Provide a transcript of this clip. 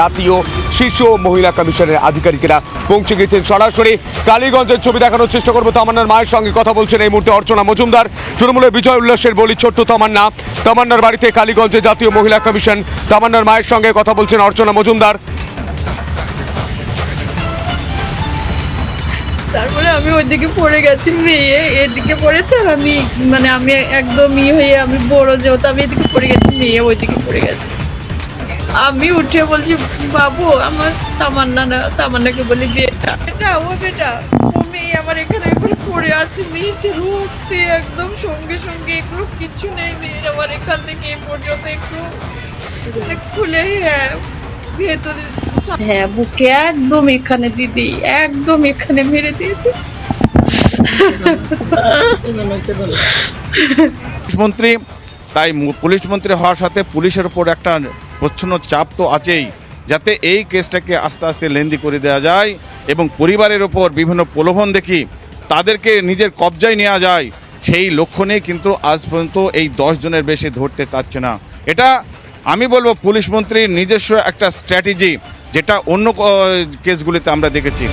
জাতীয় শিশু ও মহিলা কমিশনের আধিকারিকেরা পৌঁছে গেছেন। সরাসরি কালীগঞ্জের ছবি দেখানোর চেষ্টা করবো। তামান্নার মায়ের সঙ্গে কথা বলছেন এই মুহূর্তে অর্চনা মজুমদার। তৃণমূলের বিজয় উল্লাসের বলি ছোট্ট তামান্নার বাড়িতে কালীগঞ্জে জাতীয় মহিলা কমিশন। তামান্নার মায়ের সঙ্গে কথা বলছেন অর্চনা মজুমদার। তারপরে আমি ওইদিকে পড়ে গেছি, মেয়ে এদিকে পড়েছে আর আমি একদম হয়ে আমি বড়, যেহেতু আমি এদিকে পড়ে গেছি, মেয়ে ওইদিকে পড়ে গেছে। আমি উঠে বলছি, বাবু আমার তামান্নাকে বলি, বেটা ও মেয়ে আমার এখানে পড়ে আছে, মেয়ে সে রুখছে একদম সঙ্গে সঙ্গে, এগুলো কিচ্ছু নেই মেয়ের আমার এখান থেকে এ পর্যন্ত একটু খুলে ভেতরে, হ্যাঁ বুকে একদম এখানে দিদি একদম এখানে মেরে দিয়েছে। মন্ত্রী তাই পুলিশ মন্ত্রী হওয়ার সাথে পুলিশের উপর একটা প্রচ্ছন্ন চাপ তো আছেই, যাতে এই কেসটাকে আস্তে আস্তে লেন্দি করে দেওয়া যায় এবং পরিবারের ওপর বিভিন্ন প্রলোভন দেখি তাদেরকে নিজের কবজায় নেওয়া যায়, সেই লক্ষ্য নিয়ে কিন্তু আজ পর্যন্ত এই 10 জনের বেশি ধরতে চাচ্ছে না। এটা আমি বলবো পুলিশ মন্ত্রীর নিজস্ব একটা স্ট্র্যাটেজি, যেটা অন্য কেসগুলিতে আমরা দেখেছি।